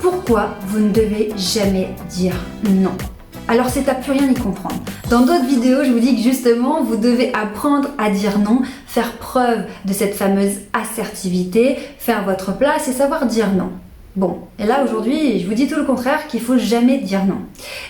pourquoi vous ne devez jamais dire non. Alors c'est à plus rien y comprendre. Dans d'autres vidéos, je vous dis que justement, vous devez apprendre à dire non, faire preuve de cette fameuse assertivité, faire votre place et savoir dire non. Bon, et là aujourd'hui, je vous dis tout le contraire, qu'il faut jamais dire non.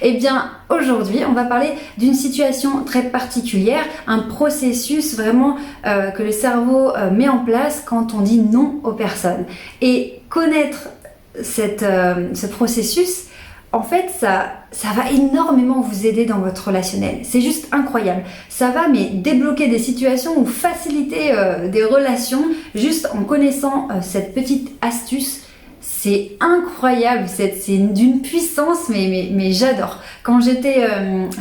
Eh bien, aujourd'hui, on va parler d'une situation très particulière, un processus vraiment que le cerveau met en place quand on dit non aux personnes. Et connaître ce processus, en fait, ça va énormément vous aider dans votre relationnel. C'est juste incroyable. Ça va débloquer des situations ou faciliter des relations juste en connaissant cette petite astuce. C'est incroyable, c'est d'une puissance, mais j'adore. Quand j'étais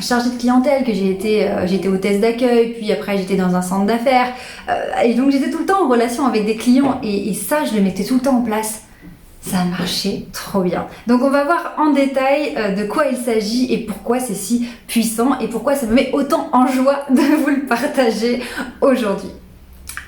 chargée de clientèle, que j'étais hôtesse d'accueil, puis après j'étais dans un centre d'affaires, et donc j'étais tout le temps en relation avec des clients, et ça je le mettais tout le temps en place. Ça a marché trop bien. Donc on va voir en détail de quoi il s'agit et pourquoi c'est si puissant et pourquoi ça me met autant en joie de vous le partager aujourd'hui.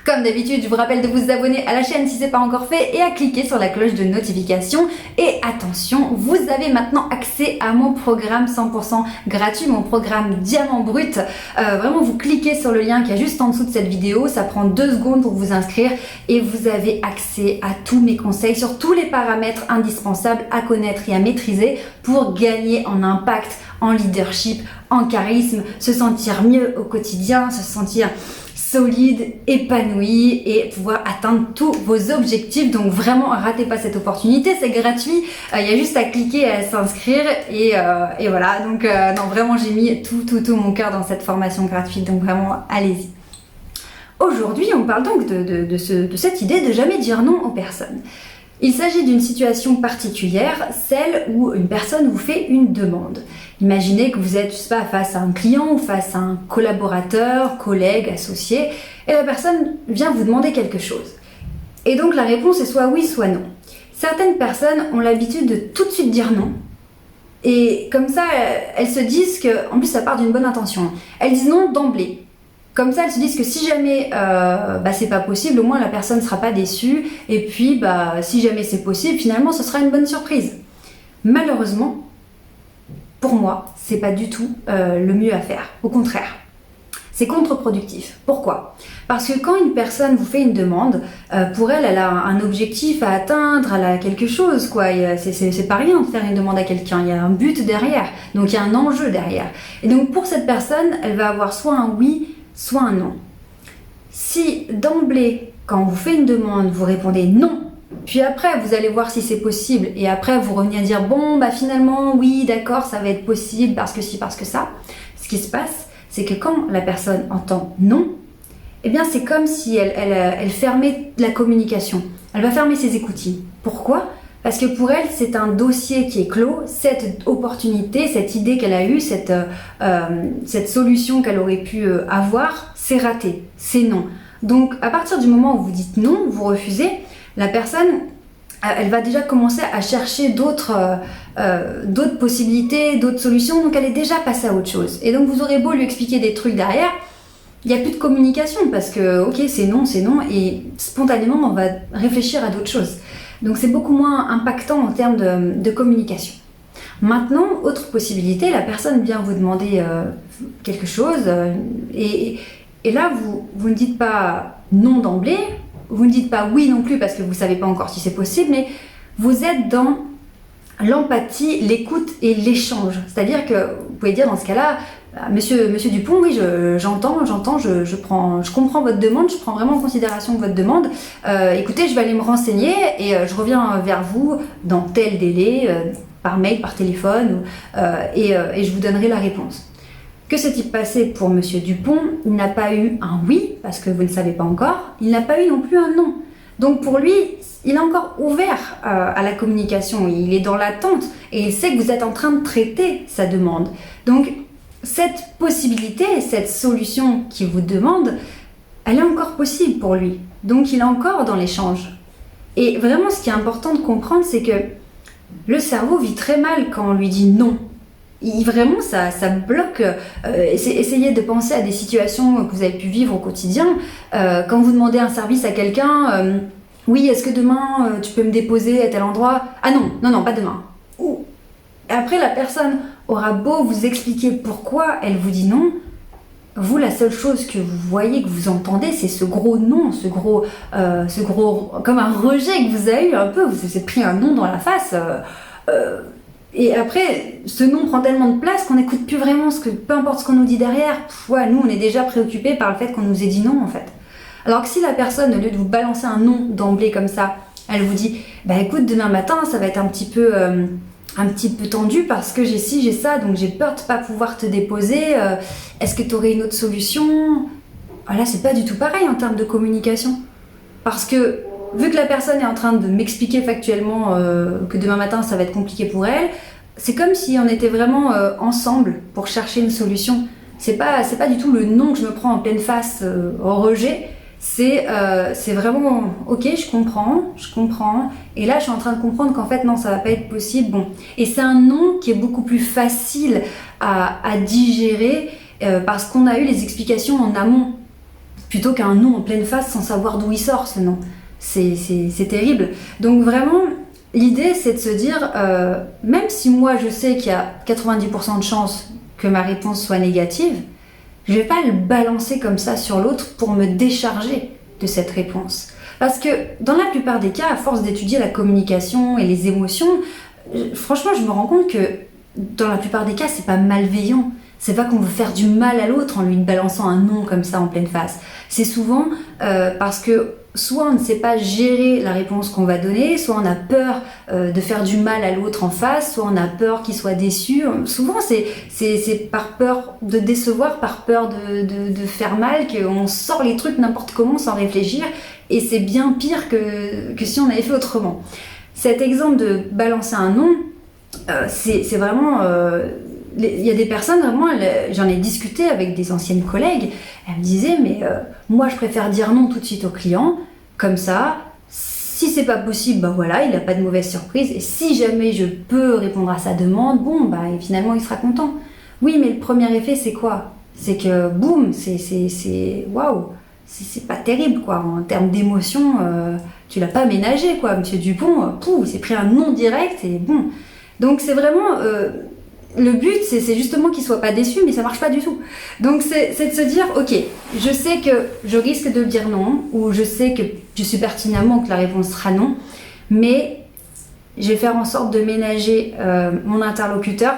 Comme d'habitude, je vous rappelle de vous abonner à la chaîne si ce n'est pas encore fait et à cliquer sur la cloche de notification. Et attention, vous avez maintenant accès à mon programme 100% gratuit, mon programme Diamant Brut. Vraiment, vous cliquez sur le lien qui est juste en dessous de cette vidéo. Ça prend 2 secondes pour vous inscrire et vous avez accès à tous mes conseils sur tous les paramètres indispensables à connaître et à maîtriser pour gagner en impact, en leadership, en charisme, se sentir mieux au quotidien, se sentir solide, épanoui et pouvoir atteindre tous vos objectifs. Donc vraiment, ratez pas cette opportunité, c'est gratuit. Il y a juste à cliquer et à s'inscrire et voilà. Donc non, vraiment, j'ai mis tout mon cœur dans cette formation gratuite. Donc vraiment, allez-y. Aujourd'hui, on parle donc de cette idée de jamais dire non aux personnes. Il s'agit d'une situation particulière, celle où une personne vous fait une demande. Imaginez que vous êtes, je sais pas, face à un client ou face à un collaborateur, collègue, associé, et la personne vient vous demander quelque chose. Et donc la réponse est soit oui, soit non. Certaines personnes ont l'habitude de tout de suite dire non. Et comme ça, elles se disent que, en plus ça part d'une bonne intention, elles disent non d'emblée. Comme ça, elles se disent que si jamais c'est pas possible, au moins la personne ne sera pas déçue. Et puis, si jamais c'est possible, finalement, ce sera une bonne surprise. Malheureusement, pour moi, c'est pas du tout le mieux à faire. Au contraire, c'est contre-productif. Pourquoi ? Parce que quand une personne vous fait une demande, pour elle, elle a un objectif à atteindre, elle a quelque chose, quoi. C'est pas rien de faire une demande à quelqu'un. Il y a un but derrière. Donc, il y a un enjeu derrière. Et donc, pour cette personne, elle va avoir soit un oui, soit un non. Si d'emblée, quand on vous fait une demande, vous répondez non, puis après vous allez voir si c'est possible, et après vous revenez à dire bon finalement oui d'accord ça va être possible parce que si, parce que ça, ce qui se passe c'est que quand la personne entend non, eh bien c'est comme si elle fermait la communication, elle va fermer ses écoutilles. Pourquoi ? Parce que pour elle, c'est un dossier qui est clos, cette opportunité, cette idée qu'elle a eue, cette solution qu'elle aurait pu avoir, c'est raté, c'est non. Donc à partir du moment où vous dites non, vous refusez, la personne, elle va déjà commencer à chercher d'autres possibilités, d'autres solutions, donc elle est déjà passée à autre chose. Et donc vous aurez beau lui expliquer des trucs derrière, il n'y a plus de communication parce que ok c'est non, et spontanément on va réfléchir à d'autres choses. Donc c'est beaucoup moins impactant en termes de communication. Maintenant, autre possibilité, la personne vient vous demander quelque chose et là vous ne dites pas non d'emblée, vous ne dites pas oui non plus parce que vous ne savez pas encore si c'est possible, mais vous êtes dans l'empathie, l'écoute et l'échange. C'est-à-dire que vous pouvez dire dans ce cas-là, Monsieur Dupont, oui, j'entends, je comprends votre demande, je prends vraiment en considération votre demande. Écoutez, je vais aller me renseigner et je reviens vers vous dans tel délai, par mail, par téléphone, et je vous donnerai la réponse. Que s'est-il passé pour Monsieur Dupont ? Il n'a pas eu un oui, parce que vous ne savez pas encore, il n'a pas eu non plus un non. Donc pour lui, il est encore ouvert à la communication, il est dans l'attente et il sait que vous êtes en train de traiter sa demande. Donc cette possibilité, cette solution qu'il vous demande, elle est encore possible pour lui. Donc il est encore dans l'échange. Et vraiment, ce qui est important de comprendre, c'est que le cerveau vit très mal quand on lui dit non. Vraiment, ça bloque. Essayez de penser à des situations que vous avez pu vivre au quotidien. Quand vous demandez un service à quelqu'un, oui, est-ce que demain tu peux me déposer à tel endroit? Ah non, non, non, pas demain. Ou et après, la personne aura beau vous expliquer pourquoi elle vous dit non, vous, la seule chose que vous voyez, que vous entendez, c'est ce gros non, ce gros, comme un rejet que vous avez eu un peu, vous avez pris un non dans la face. Et après, ce non prend tellement de place qu'on n'écoute plus vraiment peu importe ce qu'on nous dit derrière. Ouais, nous, on est déjà préoccupés par le fait qu'on nous ait dit non, en fait. Alors que si la personne, au lieu de vous balancer un non d'emblée comme ça, elle vous dit, bah écoute, demain matin, ça va être un petit peu tendu parce que j'ai ci, j'ai ça, donc j'ai peur de pas pouvoir te déposer. Est-ce que tu aurais une autre solution? Voilà, c'est pas du tout pareil en termes de communication. Parce que vu que la personne est en train de m'expliquer factuellement que demain matin ça va être compliqué pour elle, c'est comme si on était vraiment ensemble pour chercher une solution. C'est pas du tout le non que je me prends en pleine face au rejet. C'est vraiment ok, je comprends, et là je suis en train de comprendre qu'en fait non, ça va pas être possible. Bon, et c'est un non qui est beaucoup plus facile à digérer parce qu'on a eu les explications en amont plutôt qu'un non en pleine face sans savoir d'où il sort ce non. C'est terrible. Donc vraiment, l'idée c'est de se dire, même si moi je sais qu'il y a 90% de chances que ma réponse soit négative, je vais pas le balancer comme ça sur l'autre pour me décharger de cette réponse. Parce que dans la plupart des cas, à force d'étudier la communication et les émotions, franchement, je me rends compte que dans la plupart des cas, c'est pas malveillant. C'est pas qu'on veut faire du mal à l'autre en lui balançant un non comme ça en pleine face. C'est souvent parce que soit on ne sait pas gérer la réponse qu'on va donner, soit on a peur de faire du mal à l'autre en face, soit on a peur qu'il soit déçu. Souvent c'est par peur de décevoir, par peur de faire mal qu'on sort les trucs n'importe comment sans réfléchir, et c'est bien pire que si on avait fait autrement. Cet exemple de balancer un non, c'est vraiment... il y a des personnes, vraiment, j'en ai discuté avec des anciennes collègues, elles me disaient, mais moi je préfère dire non tout de suite au client, comme ça, si c'est pas possible, bah voilà, il n'a pas de mauvaise surprise, et si jamais je peux répondre à sa demande, bon, bah finalement il sera content. Oui, mais le premier effet c'est quoi? C'est que boum, waouh, c'est pas terrible quoi, en termes d'émotion, tu l'as pas ménagé quoi, monsieur Dupont, il s'est pris un non direct et bon. Donc c'est vraiment... le but, c'est justement qu'il soit pas déçu, mais ça marche pas du tout. Donc c'est de se dire, ok, je sais que je risque de dire non, ou je sais que je suis pertinemment que la réponse sera non, mais je vais faire en sorte de ménager mon interlocuteur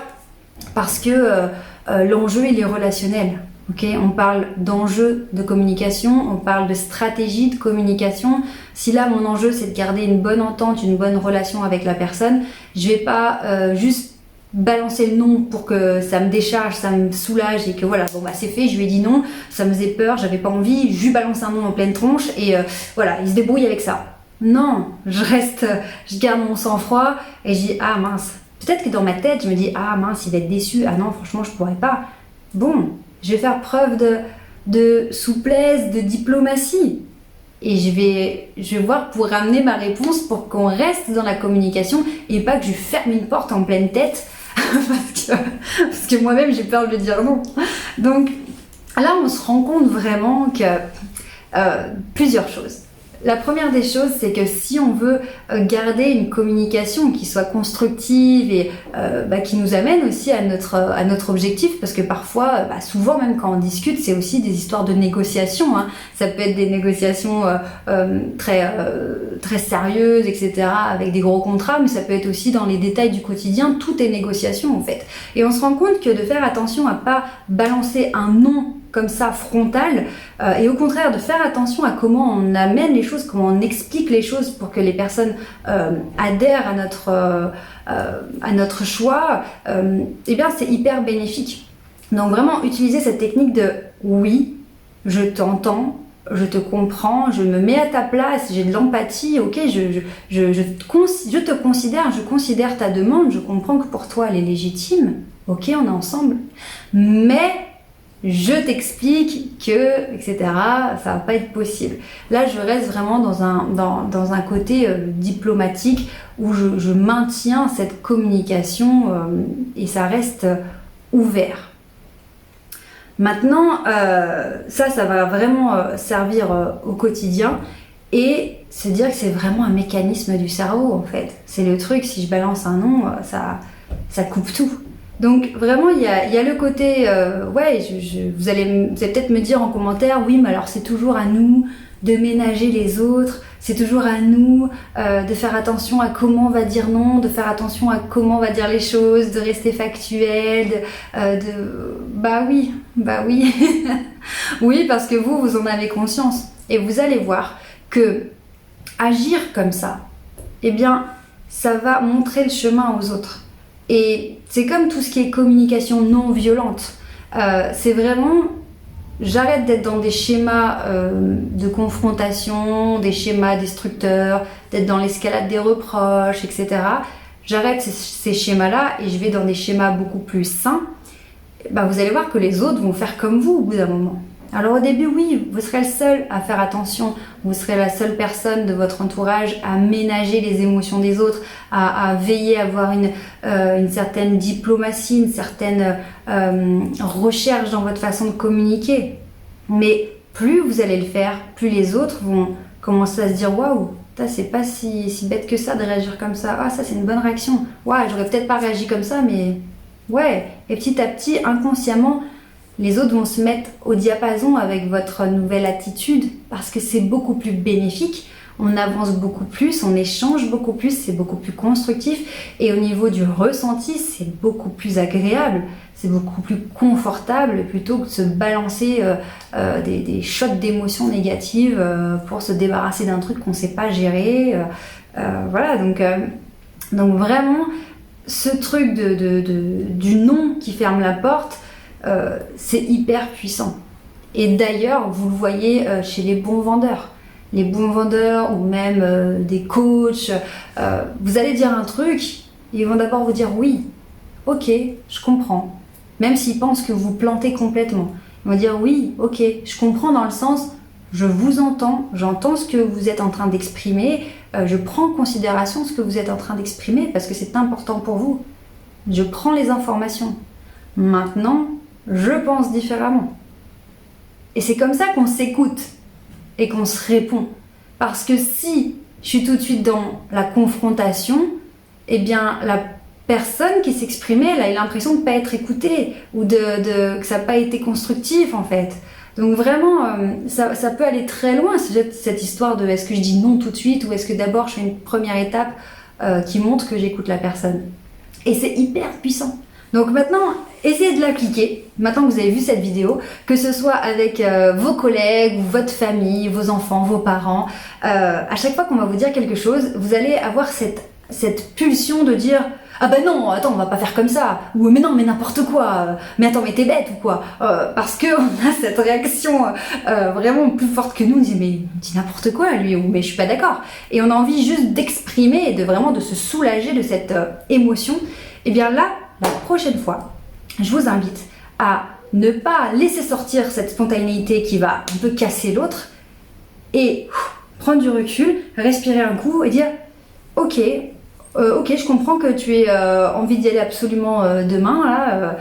parce que l'enjeu il est relationnel. Okay, on parle d'enjeux de communication, on parle de stratégie de communication. Si là mon enjeu c'est de garder une bonne entente, une bonne relation avec la personne, je vais pas juste balancer le non pour que ça me décharge, ça me soulage et que voilà, bon bah c'est fait, je lui ai dit non, ça me faisait peur, j'avais pas envie, je lui balance un non en pleine tronche et voilà, il se débrouille avec ça. Non, je garde mon sang-froid et je dis ah mince, peut-être que dans ma tête je me dis ah mince, il va être déçu, ah non franchement je pourrais pas. Bon, je vais faire preuve de souplesse, de diplomatie. Et je vais voir pour ramener ma réponse pour qu'on reste dans la communication et pas que je ferme une porte en pleine tête parce que moi-même j'ai peur de lui dire non. Donc là on se rend compte vraiment que plusieurs choses. La première des choses, c'est que si on veut garder une communication qui soit constructive et qui nous amène aussi à notre objectif, parce que parfois, souvent même quand on discute, c'est aussi des histoires de négociations. Hein. Ça peut être des négociations très sérieuses, etc., avec des gros contrats, mais ça peut être aussi dans les détails du quotidien. Tout est négociation en fait. Et on se rend compte que de faire attention à pas balancer un non comme ça frontal et au contraire de faire attention à comment on amène les choses, comment on explique les choses pour que les personnes adhèrent à notre choix, eh bien c'est hyper bénéfique. Donc vraiment utiliser cette technique de oui, je t'entends, je te comprends, je me mets à ta place, j'ai de l'empathie, ok, je te considère, je considère ta demande, je comprends que pour toi elle est légitime, ok, on est ensemble, mais je t'explique que, etc., ça va pas être possible. Là, je reste vraiment dans un côté diplomatique où je maintiens cette communication et ça reste ouvert. Maintenant, ça va vraiment servir au quotidien. et se dire que c'est vraiment un mécanisme du cerveau en fait. C'est le truc, si je balance un nom, ça coupe tout. Donc vraiment, il y a le côté, ouais, vous allez peut-être me dire en commentaire, oui, mais alors c'est toujours à nous de ménager les autres, c'est toujours à nous de faire attention à comment on va dire non, de faire attention à comment on va dire les choses, de rester factuel, Bah oui, oui, parce que vous en avez conscience. Et vous allez voir que agir comme ça, eh bien, ça va montrer le chemin aux autres. Et c'est comme tout ce qui est communication non violente. C'est vraiment, j'arrête d'être dans des schémas de confrontation, des schémas destructeurs, d'être dans l'escalade des reproches, etc. J'arrête ces schémas-là et je vais dans des schémas beaucoup plus sains. Bah, vous allez voir que les autres vont faire comme vous au bout d'un moment. Alors au début, oui, vous serez le seul à faire attention, vous serez la seule personne de votre entourage à ménager les émotions des autres, à veiller à avoir une certaine diplomatie, une certaine recherche dans votre façon de communiquer. Mais plus vous allez le faire, plus les autres vont commencer à se dire « Waouh, c'est pas si bête que ça de réagir comme ça. Ah, ça c'est une bonne réaction. Ouais, j'aurais peut-être pas réagi comme ça, mais ouais. » Et petit à petit, inconsciemment, les autres vont se mettre au diapason avec votre nouvelle attitude parce que c'est beaucoup plus bénéfique, on avance beaucoup plus, on échange beaucoup plus, c'est beaucoup plus constructif et au niveau du ressenti, c'est beaucoup plus agréable, c'est beaucoup plus confortable plutôt que de se balancer des shots d'émotions négatives pour se débarrasser d'un truc qu'on ne sait pas gérer. Voilà, donc vraiment, ce truc du non qui ferme la porte, c'est hyper puissant. Et d'ailleurs, vous le voyez chez les bons vendeurs. Les bons vendeurs ou même des coachs, vous allez dire un truc, ils vont d'abord vous dire oui, ok, je comprends. Même s'ils pensent que vous plantez complètement. Ils vont dire oui, ok, je comprends dans le sens, je vous entends, j'entends ce que vous êtes en train d'exprimer, je prends en considération ce que vous êtes en train d'exprimer parce que c'est important pour vous. Je prends les informations. Maintenant, je pense différemment. Et c'est comme ça qu'on s'écoute et qu'on se répond. Parce que si je suis tout de suite dans la confrontation, eh bien la personne qui s'exprimait, elle a eu l'impression de ne pas être écoutée ou que ça n'a pas été constructif en fait. Donc vraiment, ça peut aller très loin, cette histoire de est-ce que je dis non tout de suite ou est-ce que d'abord je fais une première étape qui montre que j'écoute la personne. Et c'est hyper puissant. Donc maintenant, essayez de l'appliquer, maintenant que vous avez vu cette vidéo, que ce soit avec vos collègues, ou votre famille, vos enfants, vos parents. À chaque fois qu'on va vous dire quelque chose, vous allez avoir cette pulsion de dire « Ah ben non, attends, on va pas faire comme ça » ou « Mais non, mais n'importe quoi, mais attends, mais t'es bête ou quoi ?» Parce qu'on a cette réaction vraiment plus forte que nous, on dit « Mais il dit n'importe quoi lui » ou « Mais je suis pas d'accord » et on a envie juste d'exprimer et de se soulager de cette émotion. Et bien là, la prochaine fois, je vous invite à ne pas laisser sortir cette spontanéité qui va un peu casser l'autre et prendre du recul, respirer un coup et dire ok, je comprends que tu aies envie d'y aller absolument demain, là,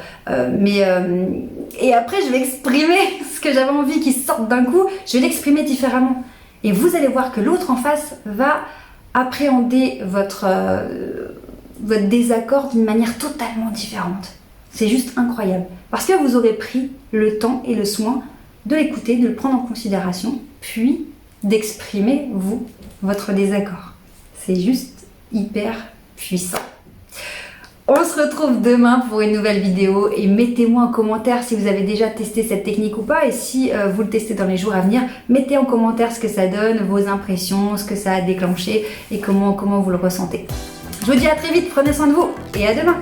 et après je vais exprimer ce que j'avais envie qu'il sorte d'un coup, je vais l'exprimer différemment. Et vous allez voir que l'autre en face va appréhender votre désaccord d'une manière totalement différente. C'est juste incroyable. Parce que vous aurez pris le temps et le soin de l'écouter, de le prendre en considération, puis d'exprimer, votre désaccord. C'est juste hyper puissant. On se retrouve demain pour une nouvelle vidéo et mettez-moi en commentaire si vous avez déjà testé cette technique ou pas et si vous le testez dans les jours à venir, mettez en commentaire ce que ça donne, vos impressions, ce que ça a déclenché et comment vous le ressentez. Je vous dis à très vite, prenez soin de vous et à demain.